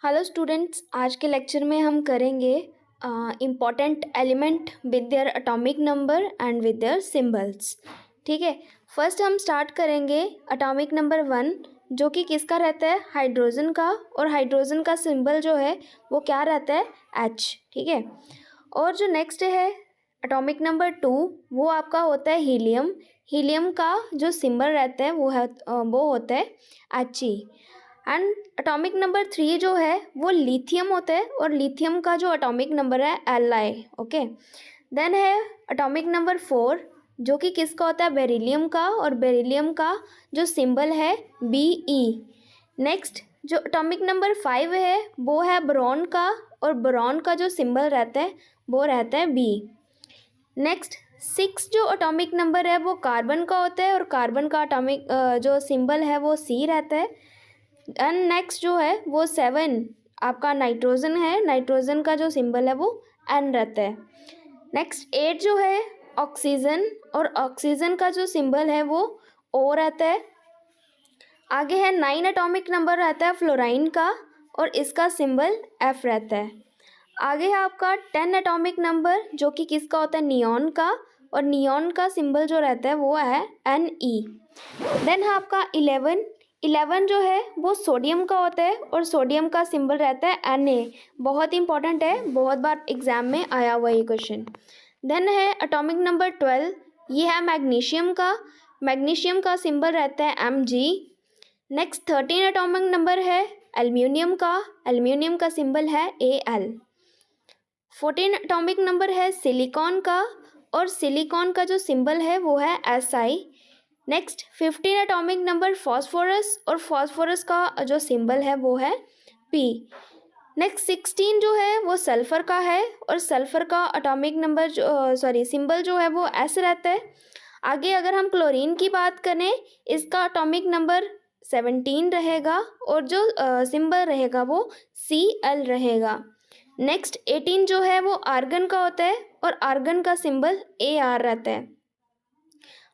Hello students, आज के lecture में हम करेंगे important element with their atomic number and with their symbols. ठीक है, फर्स्ट हम स्टार्ट करेंगे एटॉमिक नंबर 1, जो कि किसका रहता है, हाइड्रोजन का। और हाइड्रोजन का सिंबल जो है वो क्या रहता है, H। ठीक है, और जो नेक्स्ट है एटॉमिक नंबर 2, वो आपका होता है हीलियम। हीलियम का जो सिंबल रहता है वो होता है He। एंड एटॉमिक नंबर 3 जो है वो लिथियम होता है, और लिथियम का जो एटॉमिक नंबर है Li। ओके, देन है एटॉमिक नंबर 4, जो कि किसका होता है, बेरिलियम का, और बेरिलियम का जो सिंबल है Be। नेक्स्ट जो एटॉमिक नंबर 5 है वो है बोरॉन का, और बोरॉन का जो सिंबल रहता है वो रहता है B। नेक्स्ट 6 जो एटॉमिक नंबर है वो कार्बन का होता है, और कार्बन का एटॉमिक जो सिंबल है वो C रहता है। एंड नेक्स्ट जो है वो 7 आपका नाइट्रोजन है, नाइट्रोजन का जो सिंबल है वो N रहता है। नेक्स्ट 8 जो है ऑक्सीजन, और ऑक्सीजन का जो सिंबल है वो O रहता है। आगे है 9 एटॉमिक नंबर रहता है फ्लोराइन का, और इसका सिंबल F रहता है। आगे है आपका 10 एटॉमिक नंबर, जो कि किसका होता है, नियॉन का, और नियॉन का सिंबल जो रहता है वो है Ne। देन है आपका 11 जो है वो सोडियम का होता है, और सोडियम का सिंबल रहता है Na। बहुत इंपॉर्टेंट है, बहुत बार एग्जाम में आया हुआ ये क्वेश्चन। देन है एटॉमिक नंबर 12, ये है मैग्नीशियम का। मैग्नीशियम का सिंबल रहता है Mg। नेक्स्ट 13 एटॉमिक नंबर है एल्यूमिनियम का, एल्यूमिनियम का सिंबल है Al। 14 एटॉमिक नंबर है सिलिकॉन का, और सिलिकॉन का जो सिंबल है वो है Si। Next 15 atomic number phosphorus, और फॉस्फोरस का जो सिंबल है वो है P। नेक्स्ट 16 जो है वो सल्फर का है, और सल्फर का एटॉमिक नंबर सिंबल जो है वो S रहता है। आगे अगर हम क्लोरीन की बात करें, इसका एटॉमिक नंबर 17 रहेगा, और जो सिंबल रहेगा वो Cl रहेगा। नेक्स्ट 18 जो है वो आर्गन का होता है, और आर्गन का सिंबल Ar रहता है।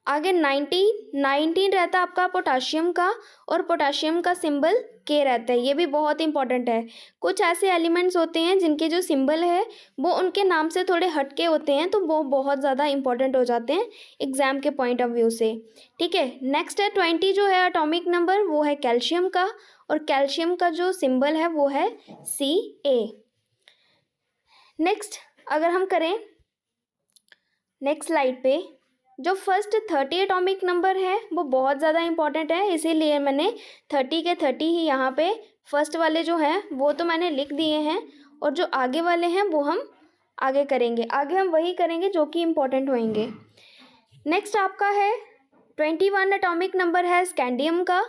आगे 19 रहता है आपका पोटाशियम का, और पोटाशियम का सिंबल K रहता है। ये भी बहुत इंपॉर्टेंट है। कुछ ऐसे एलिमेंट्स होते हैं जिनके जो सिंबल है वो उनके नाम से थोड़े हटके होते हैं, तो वो बहुत ज़्यादा इंपॉर्टेंट हो जाते हैं एग्जाम के पॉइंट ऑफ व्यू से। ठीक है, नेक्स्ट है 20 जो है एटॉमिक नंबर, वो है कैल्शियम का, और कैल्शियम का जो सिंबल है वो है Ca। नेक्स्ट अगर हम करें नेक्स्ट स्लाइड पे, जो फर्स्ट 30 एटॉमिक नंबर है वो बहुत ज़्यादा इंपॉर्टेंट है, इसीलिए मैंने 30 के 30 ही यहाँ पे फर्स्ट वाले जो हैं वो तो मैंने लिख दिए हैं, और जो आगे वाले हैं वो हम आगे करेंगे। आगे हम वही करेंगे जो कि इम्पोर्टेंट होंगे। नेक्स्ट आपका है 21 एटॉमिक नंबर है स्कैंडियम का।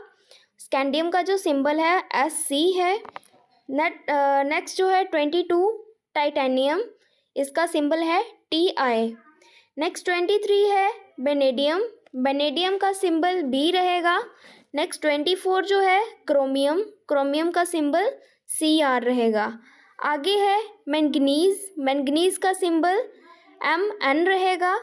स्कैंडियम का जो सिंबल है Sc है। नेक्स्ट जो है 22 टाइटेनियम, इसका सिंबल है Ti। नेक्स्ट 23 है बेनेडियम, बेनेडियम का सिंबल B रहेगा। नेक्स्ट 24 जो है क्रोमियम, क्रोमियम का सिंबल Cr रहेगा। आगे है मैंगनीज, मैंगनीज का सिंबल Mn रहेगा।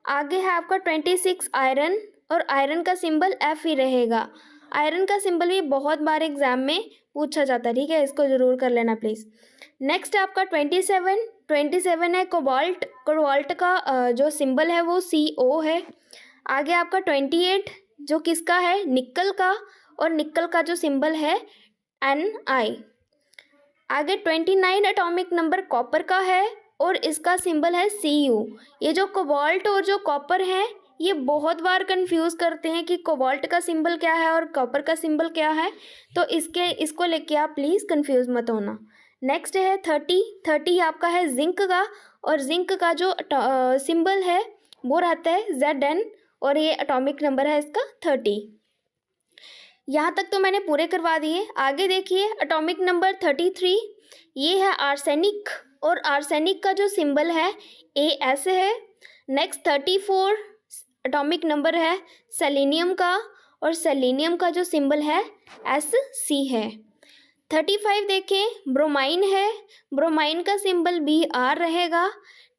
आगे है आपका 26 आयरन, और आयरन का सिंबल F ही रहेगा। आयरन का सिंबल भी बहुत बार एग्जाम में पूछा जाता है, ठीक है, इसको ज़रूर कर लेना प्लीज़। नेक्स्ट आपका 27 है कोबाल्ट, कोबाल्ट का जो सिंबल है वो CO है। आगे आपका 28 जो किसका है, निकल का, और निकल का जो सिंबल है Ni। आगे 29 एटॉमिक नंबर कॉपर का है, और इसका सिंबल है Cu। ये जो कोबाल्ट और जो कॉपर हैं ये बहुत बार कंफ्यूज करते हैं कि कोबाल्ट का सिंबल क्या है और कॉपर का सिंबल क्या है, तो इसको लेके आप प्लीज़ कंफ्यूज मत होना। नेक्स्ट है 30 आपका है जिंक का, और जिंक का जो सिंबल है वो रहता है Zn, और ये एटॉमिक नंबर है इसका 30। यहाँ तक तो मैंने पूरे करवा दिए। आगे देखिए एटॉमिक नंबर 33, ये है आर्सेनिक, और आर्सेनिक का जो सिंबल है As है। नेक्स्ट 34 एटॉमिक नंबर है सेलेनियम का, और सेलेनियम का जो सिंबल है Sc है। 35 देखें ब्रोमाइन है, ब्रोमाइन का सिंबल Br रहेगा।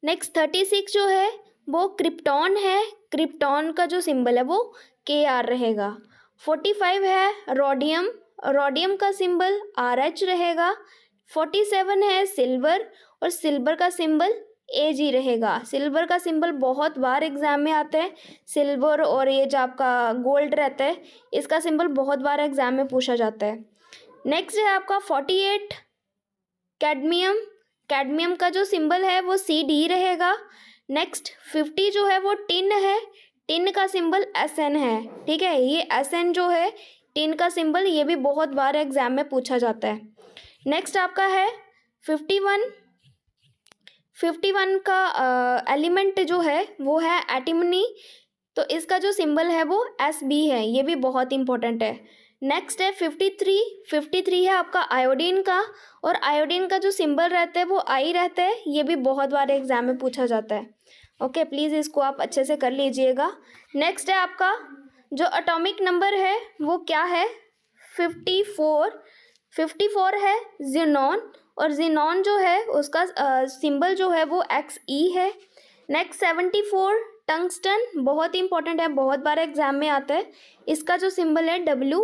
नेक्स्ट 36 जो है वो क्रिप्टॉन है, क्रिप्टॉन का जो सिंबल है वो Kr रहेगा। 45 है रोडियम, रोडियम का सिंबल RH रहेगा। 47 है सिल्वर, और सिल्वर का सिंबल AG रहेगा। सिल्वर का सिंबल बहुत बार एग्जाम में आता है। सिल्वर और ये जो आपका गोल्ड रहता है, इसका सिंबल बहुत बार एग्जाम में पूछा जाता है। नेक्स्ट है आपका 48 कैडमियम। कैडमियम का जो सिंबल है वो CD रहेगा। नेक्स्ट 50 जो है वो टिन है। टिन का सिंबल SN है, ठीक है। ये SN जो है टिन का सिंबल, ये भी बहुत बार एग्जाम में पूछा जाता है। नेक्स्ट आपका है 51। 51 का एलिमेंट जो है वो है एटिमनी, तो इसका जो सिंबल है वो SB है, ये भी बहुत इंपॉर्टेंट है। नेक्स्ट है 53। 53 है आपका आयोडीन का, और आयोडीन का जो सिंबल रहता है वो I रहता है, ये भी बहुत बार एग्जाम में पूछा जाता है। ओके, प्लीज़ इसको आप अच्छे से कर लीजिएगा। नेक्स्ट है आपका जो एटॉमिक नंबर है वो क्या है, 54। 54 है जिनॉन, और जिनॉन जो है उसका सिंबल जो है वो XE है। नेक्स्ट 74 टंगस्टन, बहुत इंपॉर्टेंट है, बहुत बार एग्जाम में आता है, इसका जो सिंबल है W।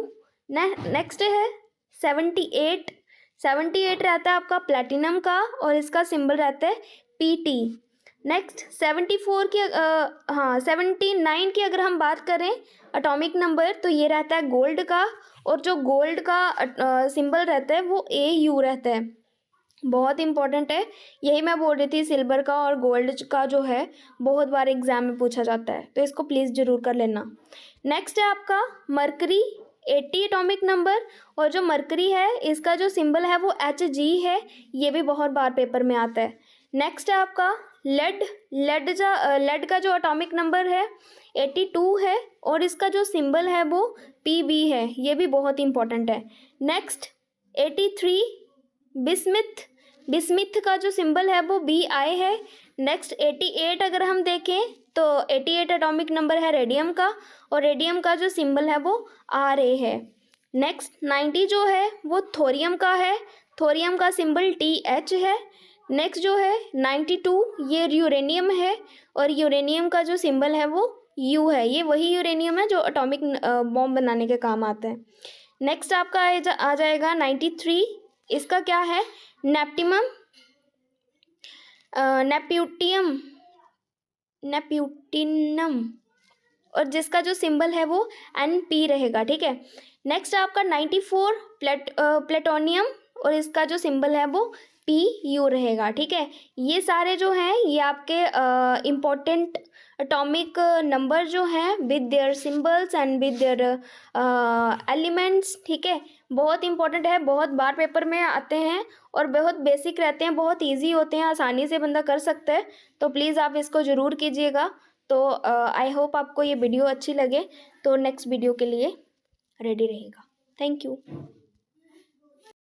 नेक्स्ट है 78। 78 रहता है आपका प्लेटिनम का, और इसका सिंबल रहता है PT। नेक्स्ट 74 की 79 की अगर हम बात करें एटॉमिक नंबर, तो ये रहता है गोल्ड का, और जो गोल्ड का सिंबल रहता है वो AU रहता है, बहुत इंपॉर्टेंट है। यही मैं बोल रही थी, सिल्वर का और गोल्ड का जो है बहुत बार एग्जाम में पूछा जाता है, तो इसको प्लीज़ ज़रूर कर लेना। नेक्स्ट है आपका मरकरी, 80 एटॉमिक नंबर, और जो मरकरी है इसका जो सिंबल है वो HG है, ये भी बहुत बार पेपर में आता है। नेक्स्ट है आपका लेड। लेड का जो एटॉमिक नंबर है 82 है, और इसका जो सिंबल है वो PB है, ये भी बहुत इंपॉर्टेंट है। Next 83 bismuth. बिस्मिथ का जो सिंबल है वो BI है। नेक्स्ट 88 अगर हम देखें तो 88 एटॉमिक नंबर है रेडियम का, और रेडियम का जो सिंबल है वो RA है। नेक्स्ट 90 जो है वो थोरियम का है, थोरियम का सिंबल TH है। नेक्स्ट जो है 92 ये यूरेनियम है, और यूरेनियम का जो सिंबल है वो U है, ये वही यूरेनियम है जो एटॉमिक बॉम्ब बनाने के काम आता है। नेक्स्ट आपका आ जाएगा 93, इसका क्या है नेप्टिमम नेप्यूटिनम, और जिसका जो सिंबल है वो NP रहेगा, ठीक है। नेक्स्ट आपका 94 प्लेटोनियम, और इसका जो सिंबल है वो PU रहेगा, ठीक है। ये सारे जो हैं ये आपके इम्पोर्टेंट एटॉमिक नंबर जो हैं with their symbols and with their elements, ठीक है, बहुत इंपॉर्टेंट है, बहुत बार पेपर में आते हैं, और बहुत बेसिक रहते हैं, बहुत इजी होते हैं, आसानी से बंदा कर सकता है, तो प्लीज़ आप इसको ज़रूर कीजिएगा। तो आई होप आपको ये वीडियो अच्छी लगे, तो नेक्स्ट वीडियो के लिए रेडी रहेगा। Thank you.